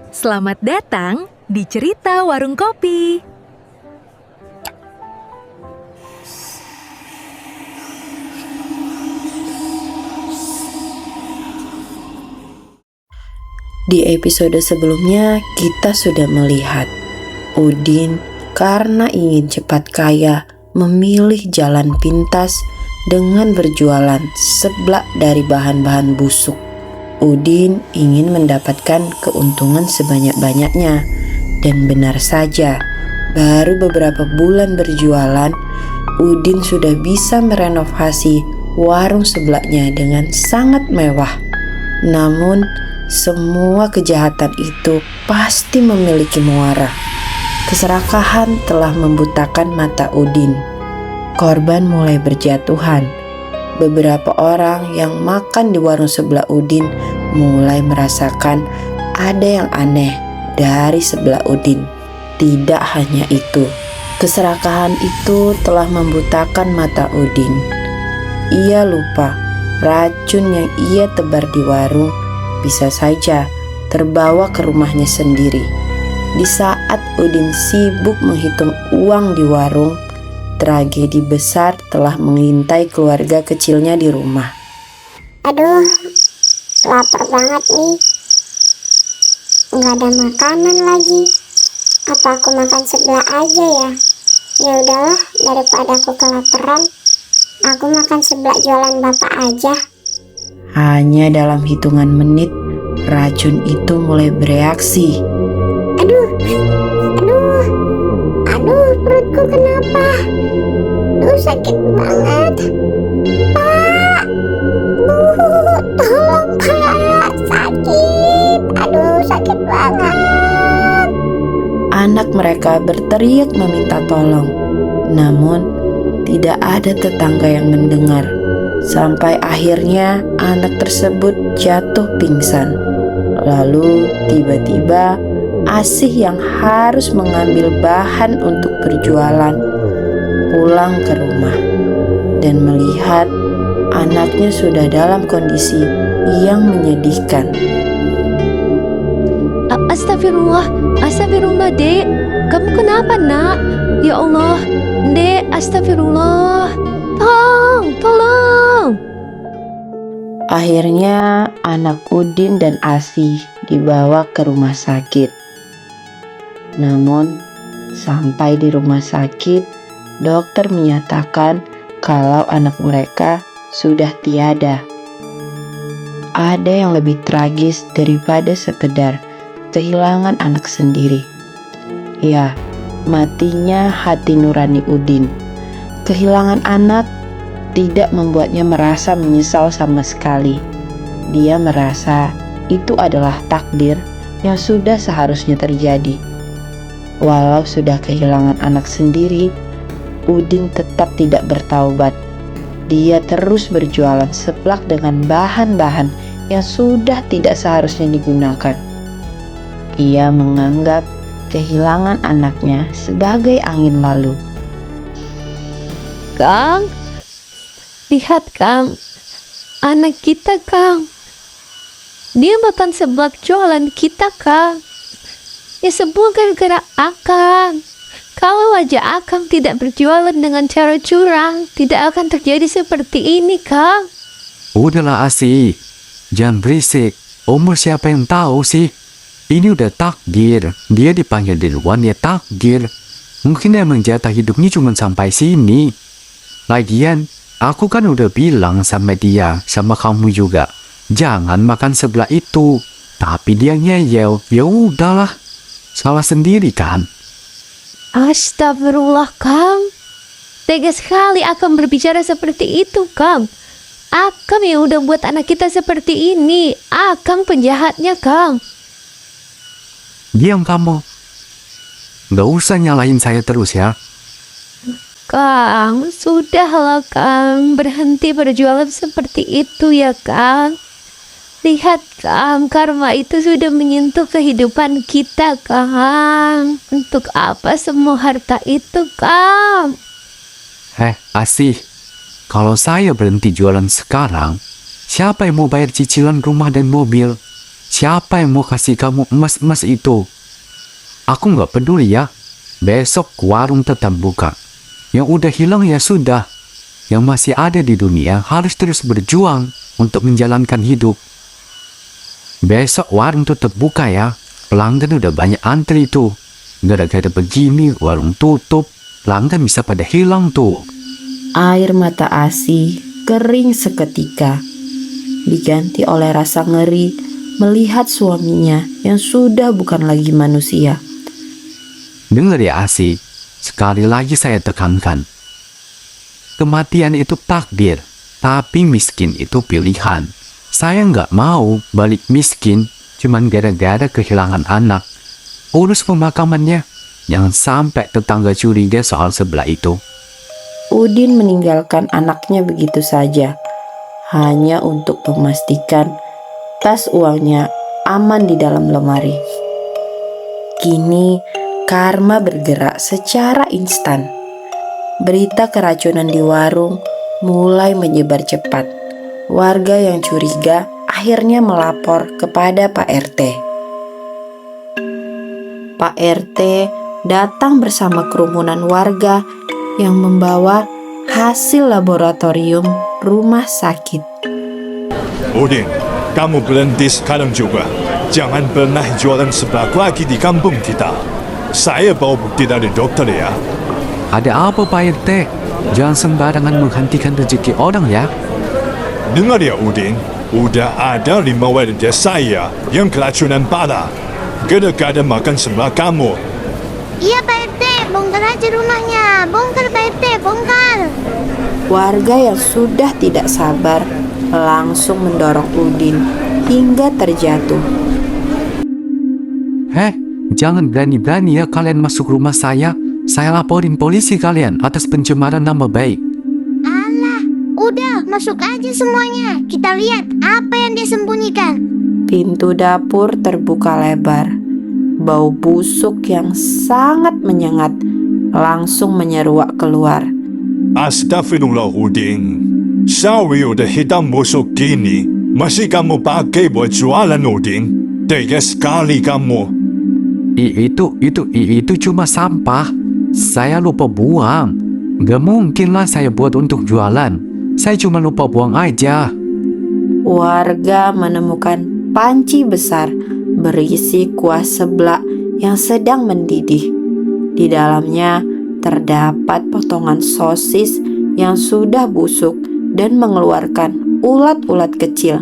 Selamat datang di Cerita Warung Kopi. Di episode sebelumnya kita sudah melihat Udin karena ingin cepat kaya memilih jalan pintas dengan berjualan seblak dari bahan-bahan busuk. Udin ingin mendapatkan keuntungan sebanyak-banyaknya dan benar saja, baru beberapa bulan berjualan, Udin sudah bisa merenovasi warung seblaknya dengan sangat mewah. Namun, semua kejahatan itu pasti memiliki muara. Keserakahan telah membutakan mata Udin. Korban mulai berjatuhan. Beberapa orang yang makan di warung sebelah Udin mulai merasakan ada yang aneh dari sebelah Udin. Tidak hanya itu, keserakahan itu telah membutakan mata Udin. Ia lupa racun yang ia tebar di warung bisa saja terbawa ke rumahnya sendiri. Di saat Udin sibuk menghitung uang di warung, tragedi besar telah mengintai keluarga kecilnya di rumah. Aduh, lapar banget nih. Nggak ada makanan lagi. Apa aku makan sebelah aja ya? Ya udahlah, daripada aku kelaparan, aku makan sebelah jualan bapak aja. Hanya dalam hitungan menit, racun itu mulai bereaksi. Aduh, perutku kenapa? Sakit banget. Pak, tolong Pak, sakit. Sakit banget. Anak mereka berteriak meminta tolong, namun tidak ada tetangga yang mendengar. Sampai akhirnya anak tersebut jatuh pingsan. Lalu tiba-tiba Asih yang harus mengambil bahan untuk berjualan pulang ke rumah dan melihat anaknya sudah dalam kondisi yang menyedihkan. Astagfirullah, Dek. Kamu kenapa, Nak? Ya Allah, Dek, astagfirullah. Tolong. Akhirnya anak Udin dan Asih dibawa ke rumah sakit. Namun sampai di rumah sakit, dokter menyatakan kalau anak mereka sudah tiada. Ada yang lebih tragis daripada sekedar kehilangan anak sendiri. Ya, matinya hati nurani Udin. Kehilangan anak tidak membuatnya merasa menyesal sama sekali. Dia merasa itu adalah takdir yang sudah seharusnya terjadi. Walau sudah kehilangan anak sendiri, Udin tetap tidak bertaubat. Dia terus berjualan seblak dengan bahan-bahan yang sudah tidak seharusnya digunakan. Ia menganggap kehilangan anaknya sebagai angin lalu. Kang, lihat Kang, anak kita Kang. Dia makan seblak jualan kita Kang. Ya semua gara-gara Akang. Kalau aja Akang tidak berjualan dengan cara curang, tidak akan terjadi seperti ini Kang. Udahlah Asih, jangan berisik. Umur siapa yang tahu sih? Ini udah takdir. Dia dipanggil di luar, ya takdir. Mungkin emang jatah hidupnya cuma sampai sini. Lagian, aku kan udah bilang sama dia, sama kamu juga, jangan makan sebelah itu. Tapi dia ngeyel, ya udahlah. Salah sendiri kan? Astagfirullah Kang. Tega sekali Akang berbicara seperti itu Kang. Akang yang udah buat anak kita seperti ini. Akang penjahatnya Kang. Diam kamu. Gak usah nyalahin saya terus ya. Kang, sudahlah Kang. Berhenti berjualan seperti itu ya Kang. Lihat Kang, karma itu sudah menyentuh kehidupan kita Kang. Untuk apa semua harta itu Kang? Asih, kalau saya berhenti jualan sekarang, siapa yang mau bayar cicilan rumah dan mobil? siapa yang mau kasih kamu emas-emas itu? Aku nggak peduli ya. Besok warung tetap buka. Yang udah hilang ya sudah. Yang masih ada di dunia harus terus berjuang untuk menjalankan hidup. Besok warung tetap buka ya. Pelanggan udah banyak antri tuh. Gara-gara begini warung tutup. Pelanggan bisa pada hilang tuh. Air mata Asih kering seketika, diganti oleh rasa ngeri melihat suaminya yang sudah bukan lagi manusia. Dengar ya Asih, sekali lagi saya tekankan. Kematian itu takdir, tapi miskin itu pilihan. Saya nggak mau balik miskin cuman gara-gara kehilangan anak. Urus pemakamannya, jangan sampai tetangga curiga soal sebelah itu. Udin meninggalkan anaknya begitu saja, hanya untuk memastikan tas uangnya aman di dalam lemari. Kini, karma bergerak secara instan. Berita keracunan di warung mulai menyebar cepat. Warga yang curiga akhirnya melapor kepada Pak RT. Pak RT datang bersama kerumunan warga yang membawa hasil laboratorium rumah sakit. Udin, kamu berhenti sekarang juga. Jangan pernah jualan seblak lagi di kampung kita. Saya bawa bukti dari dokter ya. Ada apa Pak RT? Jangan sembarangan menghentikan rezeki orang ya. Dengar ya Udin, udah ada 5 warga saya yang keracunan parah. Gara-gara makan seblak kamu. Iya Pak RT, bongkar aja rumahnya. Bongkar Pak RT, bongkar. Warga yang sudah tidak sabar langsung mendorong Udin hingga terjatuh. Jangan berani-berani ya kalian masuk rumah saya. Saya laporin polisi kalian atas pencemaran nama baik. Alah, udah masuk aja semuanya. Kita lihat apa yang dia sembunyikan. Pintu dapur terbuka lebar. Bau busuk yang sangat menyengat langsung menyeruak keluar. Astagfirullah Udin. Sawi udah hitam busuk gini, masih kamu pakai buat jualan Udin? Tega sekali kamu. Itu cuma sampah. Saya lupa buang. Gak mungkin lah saya buat untuk jualan. Saya cuma lupa buang aja. Warga menemukan panci besar berisi kuah seblak yang sedang mendidih. Di dalamnya terdapat potongan sosis yang sudah busuk dan mengeluarkan ulat-ulat kecil.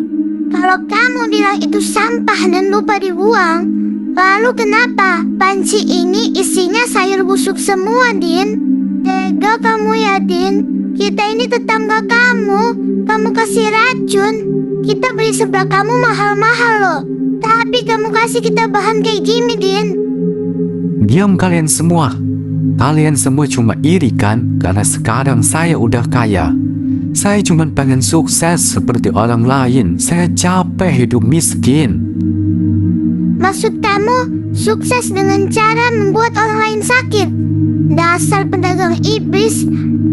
Kalau kamu bilang itu sampah dan lupa dibuang, lalu kenapa panci ini isinya sayur busuk semua, Din? Tega kamu ya, Din. Kita ini tetangga kamu. Kamu kasih racun. Kita beli seblak kamu mahal-mahal loh. Tapi kamu kasih kita bahan kayak gini, Din. Diam kalian semua. Kalian semua cuma iri kan karena sekarang saya udah kaya. Saya cuma pengen sukses seperti orang lain. Saya capek hidup miskin. Maksud kamu sukses dengan cara membuat orang lain sakit? Dasar pedagang iblis.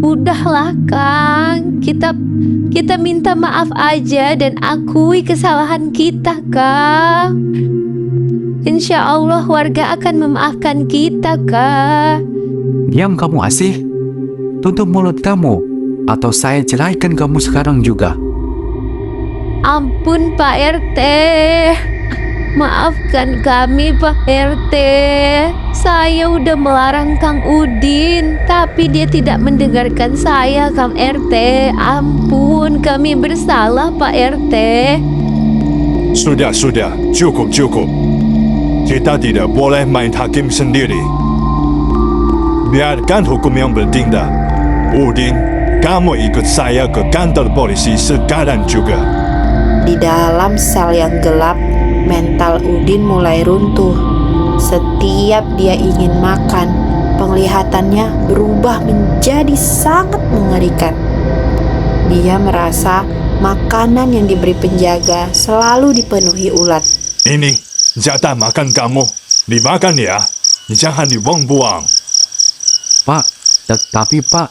Udahlah Kang, kita minta maaf aja dan akui kesalahan kita Kang. Insya Allah warga akan memaafkan kita Kang. Diam kamu Asih. Tutup mulut kamu atau saya ceraikan kamu sekarang juga. Ampun Pak RT. Maafkan kami Pak RT. Saya udah melarang Kang Udin, tapi dia tidak mendengarkan saya Kang RT. Ampun, kami bersalah Pak RT. Sudah, cukup. Kita tidak boleh main hakim sendiri. Biarkan hukum yang bertindak. Udin, kamu ikut saya ke kantor polisi sekarang juga. Di dalam sel yang gelap, mental Udin mulai runtuh. Setiap dia ingin makan, penglihatannya berubah menjadi sangat mengerikan. Dia merasa makanan yang diberi penjaga selalu dipenuhi ulat. Ini jatah makan kamu. Dimakan ya. Jangan dibuang-buang. Pak, tapi Pak,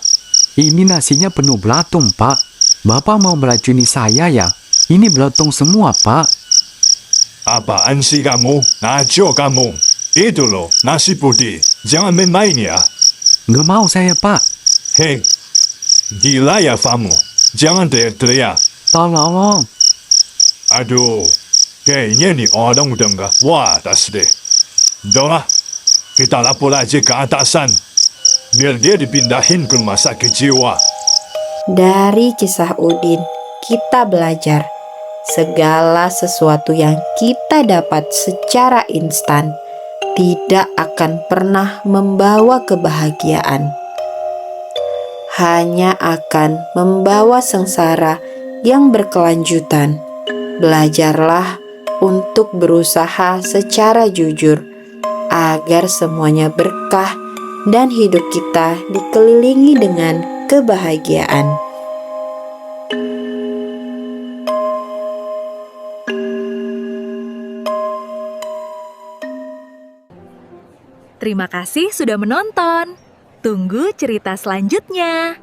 ini nasinya penuh belatung Pak. Bapak mau meracuni saya ya? Ini belatung semua Pak. Apaan sih kamu? Ngaco kamu. Itu loh, nasi putih. Jangan main-main ya. Nggak mau saya, Pak. Hei, gila ya kamu. Jangan teriak-teriak. Tolong. Aduh, kayaknya nih orang udah nggak waras deh. Udah lah, kita lapor aja ke atasan. Biar dia dipindahin ke rumah sakit jiwa. Dari kisah Udin, kita belajar segala sesuatu yang kita dapat secara instan tidak akan pernah membawa kebahagiaan. Hanya akan membawa sengsara yang berkelanjutan. Belajarlah untuk berusaha secara jujur agar semuanya berkah dan hidup kita dikelilingi dengan kebahagiaan. Terima kasih sudah menonton. Tunggu cerita selanjutnya.